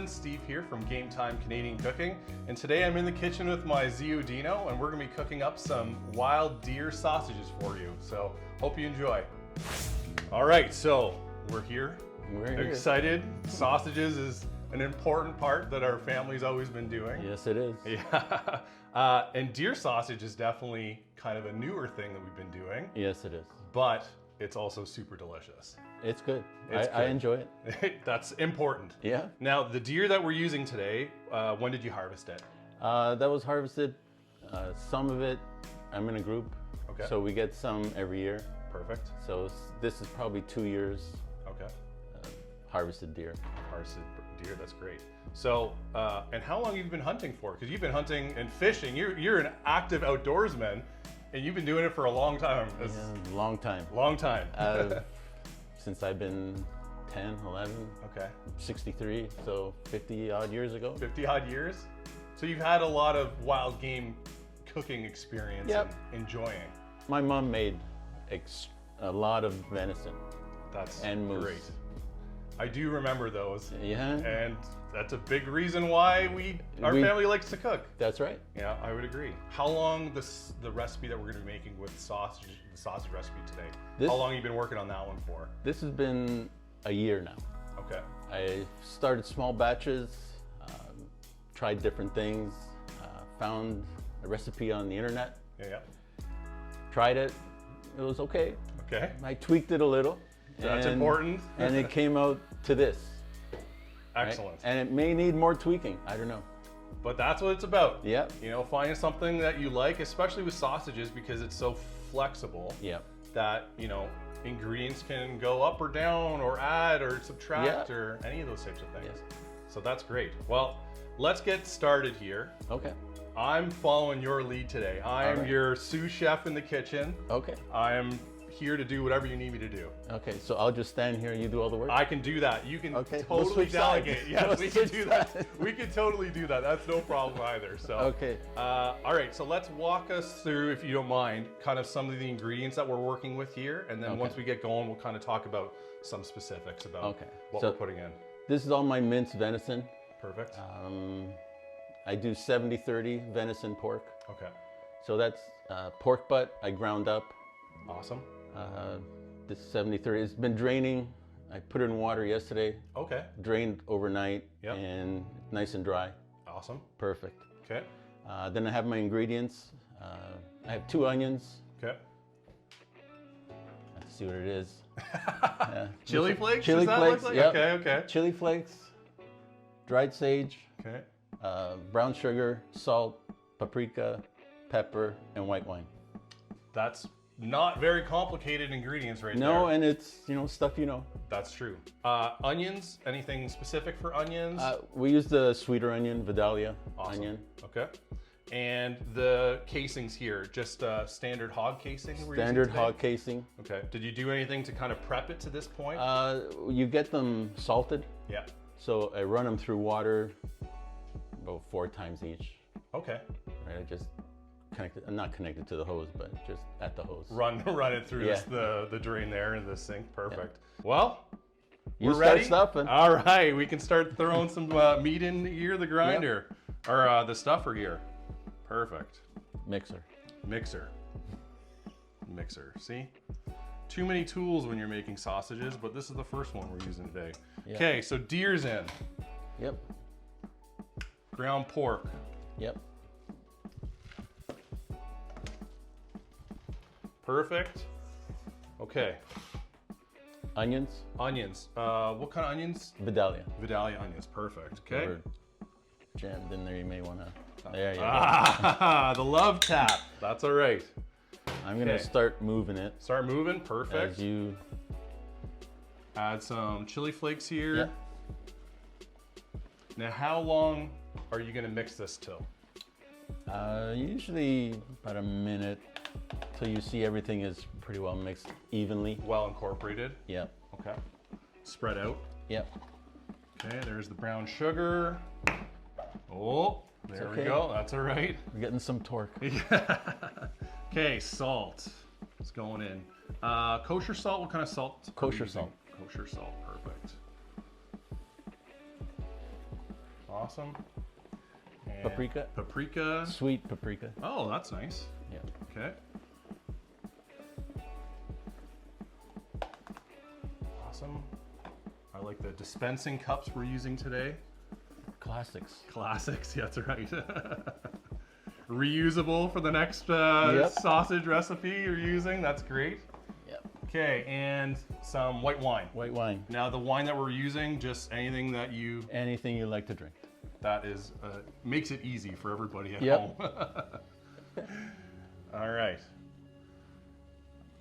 everyone, Steve here from Game Time Canadian Cooking, and today I'm in the kitchen with my Zio Dino, and we're going to be cooking up some wild deer sausages for you, so hope you enjoy. All right, so we're here. We're excited. Sausages is an important part that our family's always been doing. Yes, it is. Yeah, and deer sausage is definitely kind of a newer thing that we've been doing. Yes, it is. But it's also super delicious. It's good. It's I enjoy it. That's important. Yeah. Now, the deer that we're using today, when did you harvest it? That was harvested. Some of it, I'm in a group. Okay. So we get some every year. Perfect. So this is probably 2 years. Okay. Harvested deer. Harvested deer, that's great. So, and how long have you been hunting for? Because you've been hunting and fishing. You're an active outdoorsman, and you've been doing it for a long time. Yeah, long time. Long time. Since I've been 10, 11, okay. 63, so 50 odd years ago. 50 odd years? So you've had a lot of wild game cooking experience. Yep. And enjoying. My mom made a lot of venison. That's and moose. Great. I do remember those. Yeah. And that's a big reason why our family likes to cook. That's right. Yeah, I would agree. How long the recipe that we're going to be making with the sausage recipe today, how long have you been working on that one for? This has been a year now. Okay. I started small batches, tried different things, found a recipe on the internet. Yeah. Tried it. It was okay. Okay. I tweaked it a little. That's important. And it came out to this. Excellent. Right? And it may need more tweaking. I don't know. But that's what it's about. Yeah. You know, finding something that you like, especially with sausages, because it's so flexible. Yeah. That, you know, ingredients can go up or down or add or subtract or any of those types of things. Yes. So that's great. Well, let's get started here. Okay. I'm following your lead today. I'm your sous chef in the kitchen. Okay. I'm here to do whatever you need me to do. Okay, so I'll just stand here and you do all the work? I can do that. You can totally we'll delegate. Yes, we can do that. Sides. We can totally do that. That's no problem either. So okay. All right, so let's walk us through, if you don't mind, kind of some of the ingredients that we're working with here, and then once we get going, we'll kind of talk about some specifics about what we're putting in. This is all my minced venison. Perfect. I do 70-30 venison pork. Okay. So that's pork butt I ground up. Awesome. This 70-30, it's been draining. I put it in water yesterday. Okay. Drained overnight and nice and dry. Awesome. Perfect. Okay. Then I have my ingredients. I have 2 onions. Okay. Let's see what it is. Chili flakes? Chili flakes, like? Yep. Okay, okay. Chili flakes, dried sage, okay. Brown sugar, salt, paprika, pepper, and white wine. That's not very complicated ingredients right there. No, and it's, stuff you know. That's true. Onions, anything specific for onions? We use the sweeter onion, Vidalia onion. Okay. And the casings here, just standard hog casing? Standard hog casing. Okay. Did you do anything to kind of prep it to this point? You get them salted. Yeah. So I run them through water about 4 times each. Okay. Right, I just not connected to the hose, but just at the hose. Run it through the drain there in the sink. Perfect. Yeah. Well, we're ready. Start stuffing. All right, we can start throwing some meat in here, the grinder, or the stuffer here. Perfect. Mixer. See? Too many tools when you're making sausages, but this is the first one we're using today. Yep. Okay, so deer's in. Yep. Ground pork. Yep. Perfect. Okay. Onions. What kind of onions? Vidalia. Vidalia onions. Perfect. Okay. Whatever jammed in there, you may want to. There you go. The love tap. That's all right. I'm gonna start moving it. Start moving. Perfect. As you add some chili flakes here. Yep. Now, how long are you gonna mix this till? Usually about a minute, till you see everything is pretty well mixed evenly. Well incorporated. Yep. Okay. Spread out. Yep. Okay, there's the brown sugar. Oh, there we go. That's all right. We're getting some torque. Okay, salt. It's going in. Kosher salt. What kind of salt? Kosher salt. Kosher salt. Perfect. Awesome. And Paprika. Paprika. Sweet paprika. Oh, that's nice. Yeah. Okay. Awesome. I like the dispensing cups we're using today. Classics. Classics, yeah, that's right. Reusable for the next Yep. sausage recipe you're using. That's great. Yep. Okay, and some white wine. White wine. Now the wine that we're using, just anything that you Anything you like to drink. that is makes it easy for everybody at Yep. home. All right.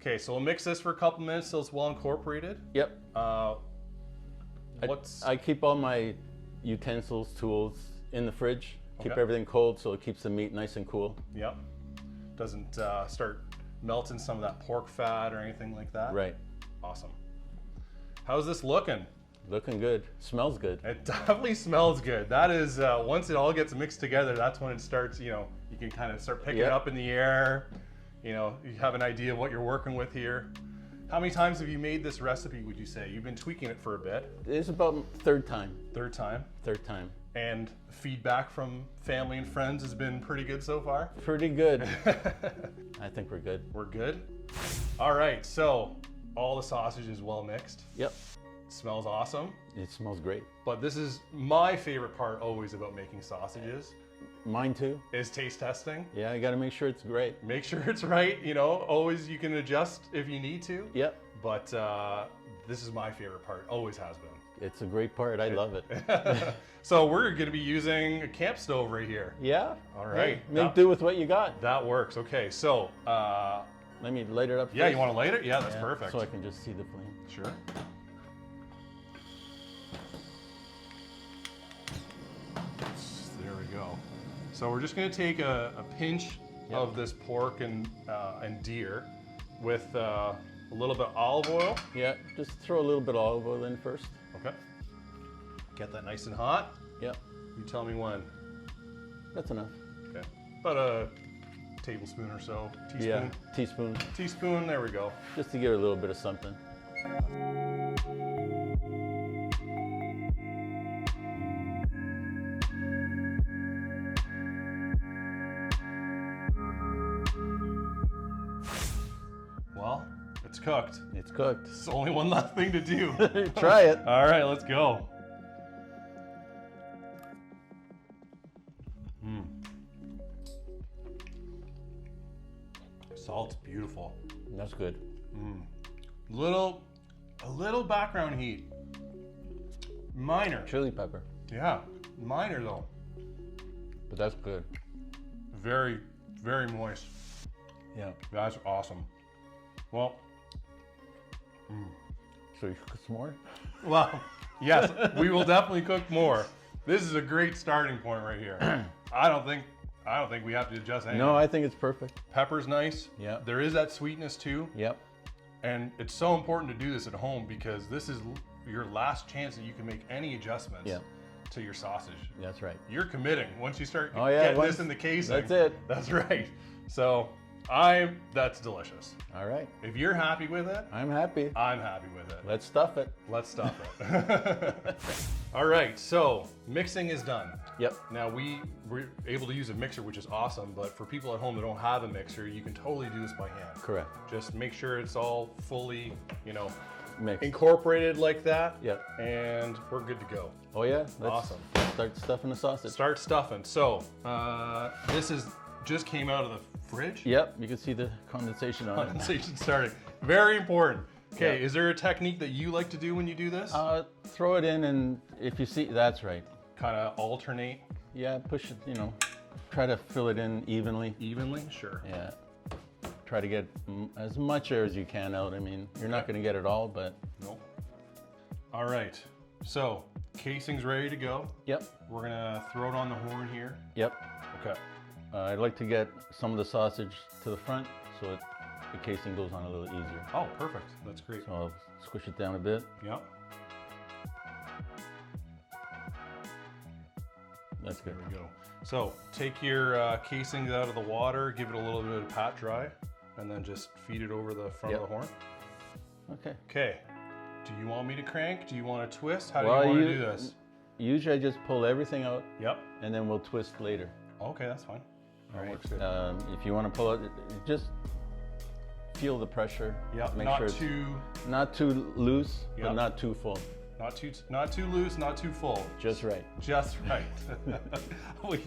Okay, so we'll mix this for a couple minutes till it's well incorporated. Yep. What's I keep all my utensils, tools in the fridge. Keep Okay. everything cold so it keeps the meat nice and cool. Yep. Doesn't start melting some of that pork fat or anything like that. Right. Awesome. How's this looking? Looking good. Smells good. It definitely smells good. That is, once it all gets mixed together, that's when it starts, you can kind of start picking it Yep. up in the air. You have an idea of what you're working with here. How many times have you made this recipe, would you say? You've been tweaking it for a bit. It's about third time. Third time. Third time. And feedback from family and friends has been pretty good so far? Pretty good. I think we're good. We're good? All right, so all the sausage is well mixed. Yep. Smells awesome. It smells great. But this is my favorite part always about making sausages, Mine too. is taste testing. Yeah, I got to make sure it's great. Make sure it's right, always you can adjust if you need to. Yep. But this is my favorite part, always has been. It's a great part. I love it. So we're going to be using a camp stove right here. Yeah. All right. Hey, make do with what you got. That works. Okay, so Let me light it up. yeah, first. you want to light it? Yeah, that's Yeah, perfect. So I can just see the flame. Sure. There we go. So we're just going to take a pinch Yep. of this pork and deer with a little bit of olive oil. Yeah, just throw a little bit of olive oil in first. Okay. Get that nice and hot. Yep, You tell me when. that's enough. Okay. About a tablespoon or so. Teaspoon. Yeah, teaspoon, Teaspoon, there we go. just to give it a little bit of something. Well, it's cooked. It's cooked. It's only one last thing to do. Try it. All right, let's go. Salt's beautiful. That's good. A little background heat. Minor. Chili pepper, Yeah, minor though. but that's good. Very, very moist. Yeah. That's awesome. Well, So you cook some more? well, yes, we will definitely cook more. This is a great starting point right here. I don't think we have to adjust anything. No, I think it's perfect. Pepper's nice. Yeah. There is that sweetness too. Yep. And it's so important to do this at home because this is your last chance that you can make any adjustments Yeah. to your sausage. That's right. You're committing once you start Oh, yeah, getting once- this in the casing. that's it. That's right. So that's delicious. All right. If you're happy with it, I'm happy. I'm happy with it. Let's stuff it. Let's stuff it. All right, so mixing is done. Yep. Now we're able to use a mixer, which is awesome, but for people at home that don't have a mixer, you can totally do this by hand. Correct. Just make sure it's all fully, Mix. incorporated like that. Yep. And we're good to go. Oh yeah. Let's Awesome. Start stuffing the sausage. Start stuffing. So this is just came out of the fridge. Yep. You can see the condensation on it. Condensation starting. Very important. Okay, Yeah. is there a technique that you like to do when you do this? Throw it in, and if you see, that's right. Kind of alternate Yeah, push it. Try to fill it in evenly. evenly? Sure. Yeah. Try to get as much air as you can out. I mean, you're not going to get it all, but Nope. All right. So casing's ready to go. yep. We're gonna throw it on the horn here. Yep. Okay. I'd like to get some of the sausage to the front so the casing goes on a little easier. Oh, perfect. That's great. So I'll squish it down a bit. Yep. That's good. There we go. So take your casings out of the water, give it a little bit of pat dry, and then just feed it over the front Yep. of the horn. Okay. Okay. Do you want me to crank? Do you want to twist? How do Well, you want to do this? Usually I just pull everything out Yep. and then we'll twist later. Okay, that's fine. All right. Works good. If you want to pull it, just feel the pressure. Yep. Make Not sure too. not too loose, Yep. but not too full. Not too loose, not too full. Just right. Just right. we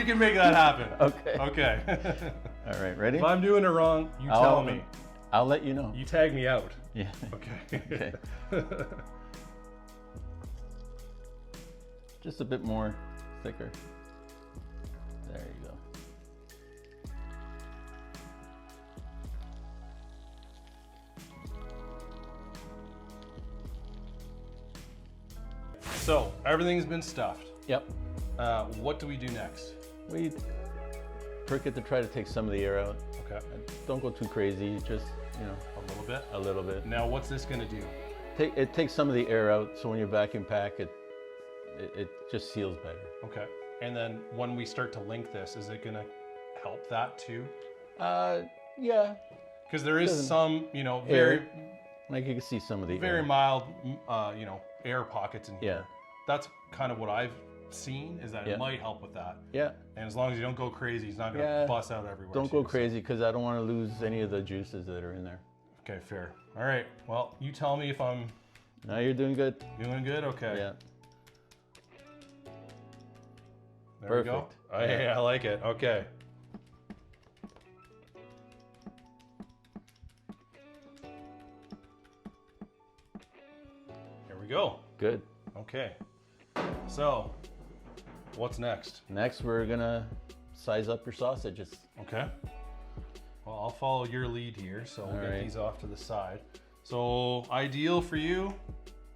can make that happen. Okay. Okay. All right, ready? If I'm doing it wrong, you tell me. I'll let you know. You tag me out. Yeah. Okay. Okay. Just a bit more thicker. There you go. So everything's been stuffed. Yep. What do we do next? We prick it to try to take some of the air out. Okay. Don't go too crazy, just, you know, A little bit. a little bit. Now, what's this gonna do? It takes some of the air out, so when you vacuum pack it, it just seals better. Okay. And then when we start to link this, is it gonna help that too? Yeah. Because there is Doesn't- some, you know, Air. Like you can see some of the very air. mild, you know, air pockets in here. Yeah. That's kind of what I've seen, is that Yeah. it might help with that. Yeah. And as long as you don't go crazy, it's not gonna Yeah. bust out everywhere. Don't too, go so- crazy because I don't want to lose any of the juices that are in there. Okay, fair. All right. Well, you tell me if I'm Now you're doing good. doing good. Okay. Yeah. There we go. Perfect. Oh, yeah, I like it. Okay. Here we go. Good. Okay. So, what's next? Next, we're gonna size up your sausages. Okay. Well, I'll follow your lead here. So we'll All get right. these off to the side. So, ideal for you?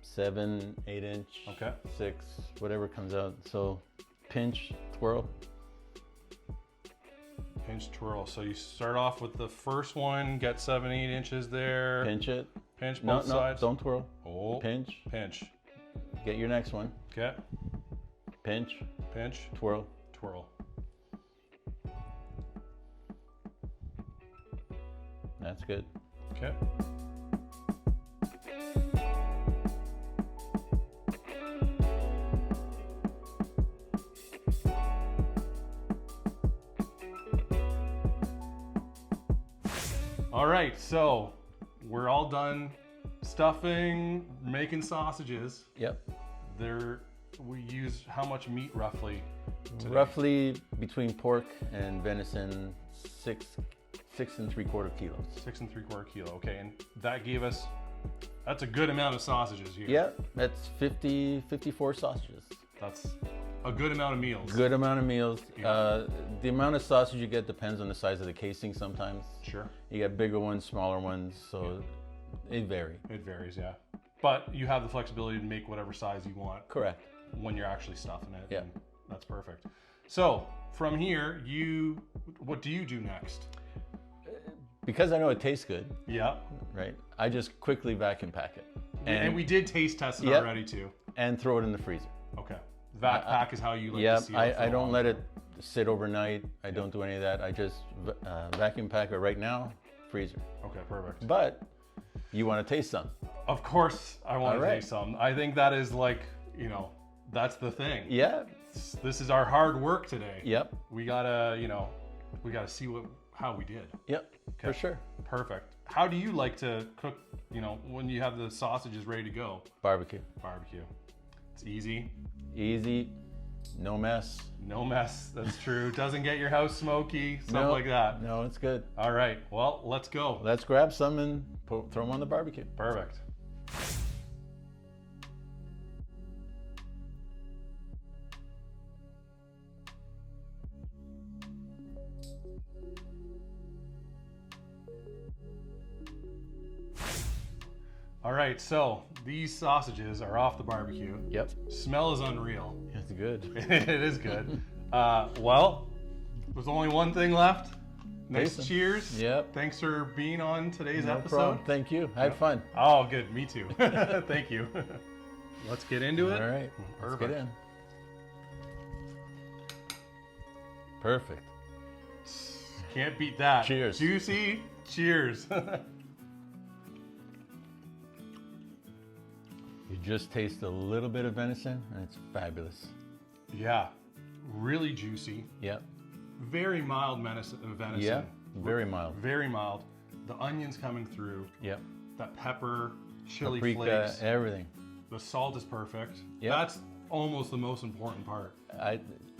7, 8 inch. Okay. 6, whatever comes out. So pinch, twirl. Pinch twirl. So you start off with the first one, get 7, 8 inches there. Pinch it. Pinch No, both no, sides. don't twirl. Oh. Pinch. Pinch. Get your next one. Okay. Pinch, Pinch. twirl. Twirl. That's good. Okay. All right, so we're all done stuffing, making sausages. Yep. We use how much meat roughly? Today? Roughly between pork and venison, 6 3/4 kilos. 6 3/4 kilo. Okay, and that gave us, that's a good amount of sausages here. Yep, that's 54 sausages. That's a good amount of meals. Good amount of meals. Yeah. The amount of sausage you get depends on the size of the casing sometimes. Sure. You get bigger ones, smaller ones, so it varies. It varies, yeah. But you have the flexibility to make whatever size you want Correct. when you're actually stuffing it. Yeah. And that's perfect. So from here, what do you do next? Because I know it tastes good, Yeah. right? I just quickly vacuum pack it. And we did taste test it Yep. already too. And throw it in the freezer. Okay. Vac pack is how you like Yeah, to seal it for I a don't long let time. it sit overnight. I don't do any of that. I just vacuum pack it right now, freezer. Okay, perfect. But you want to taste some. Of course, I want All to right. taste some. I think that is like, that's the thing. Yeah. This is our hard work today. Yep. We gotta, we gotta see how we did. Yep. For Okay. sure. Perfect. How do you like to cook, when you have the sausages ready to go? Barbecue. Barbecue. It's easy. Easy. No mess. No mess. That's true. Doesn't get your house smoky, stuff No, like that. No, it's good. All right. Well, let's go. Let's grab some and throw them on the barbecue. Perfect. All right, so these sausages are off the barbecue. Yep. Smell is unreal. It's good. It is good. Well, there's only one thing left. Nice Jason. cheers. Yep. Thanks for being on today's No episode. problem. Thank you. I had fun. Oh, good. Me too. Thank you. Let's get into it. All right. Let's get Perfect. in. Perfect. Can't beat that. Cheers. Juicy. Cheers. You're just taste a little bit of venison and it's fabulous. Yeah, really juicy. Yep. Very mild venison. Yeah, very mild. Very mild. The onions coming through. Yep. That pepper, chili Paprika, flakes. everything. The salt is perfect. Yep. That's almost the most important part.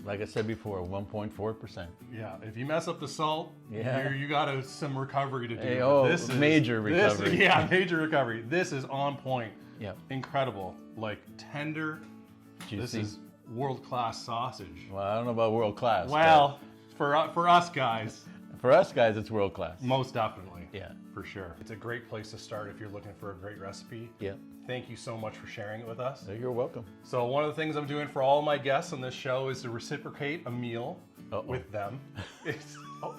Like I said before, 1.4%. Yeah, if you mess up the salt, Yeah. you got some recovery to do. Hey, But major recovery. Yeah, major recovery. This is on point. Yep. Incredible. Like tender. Juicy. This is world-class sausage. Well, I don't know about world class. Well, for us guys, for us guys, it's world class. most definitely. Yeah. For sure. It's a great place to start if you're looking for a great recipe. Yep. Thank you so much for sharing it with us. You're welcome. So one of the things I'm doing for all my guests on this show is to reciprocate a meal with them.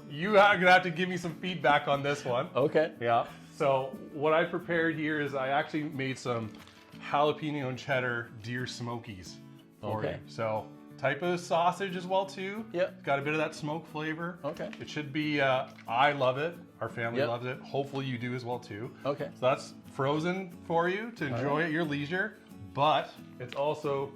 You are gonna have to give me some feedback on this one. Okay. Yeah. So what I prepared here is I actually made some jalapeno and cheddar deer smokies for you. So type of sausage as well too. Yep. Got a bit of that smoke flavor. Okay. It should be, I love it. Our family Yep. loves it. Hopefully you do as well too. Okay. So that's frozen for you to enjoy at your leisure, but it's also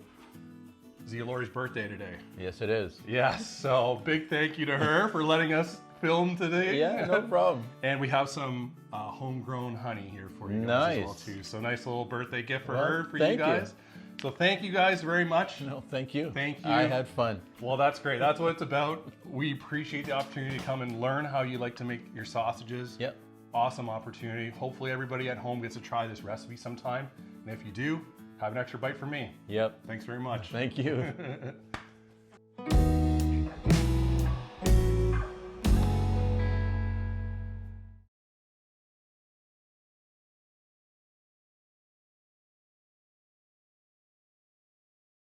Zia Lori's birthday today. Yes, it is. Yes, so big thank you to her for letting us film today. Yeah, no problem. And we have some homegrown honey here for you guys Nice. as well too. So nice little birthday gift for Well, her, for you thank you. guys. So thank you guys very much. No, thank you. Thank you. I had fun. Well, that's great. That's what it's about. We appreciate the opportunity to come and learn how you like to make your sausages. Yep. Awesome opportunity. Hopefully everybody at home gets to try this recipe sometime. And if you do, have an extra bite for me. Yep. Thanks very much. Thank you.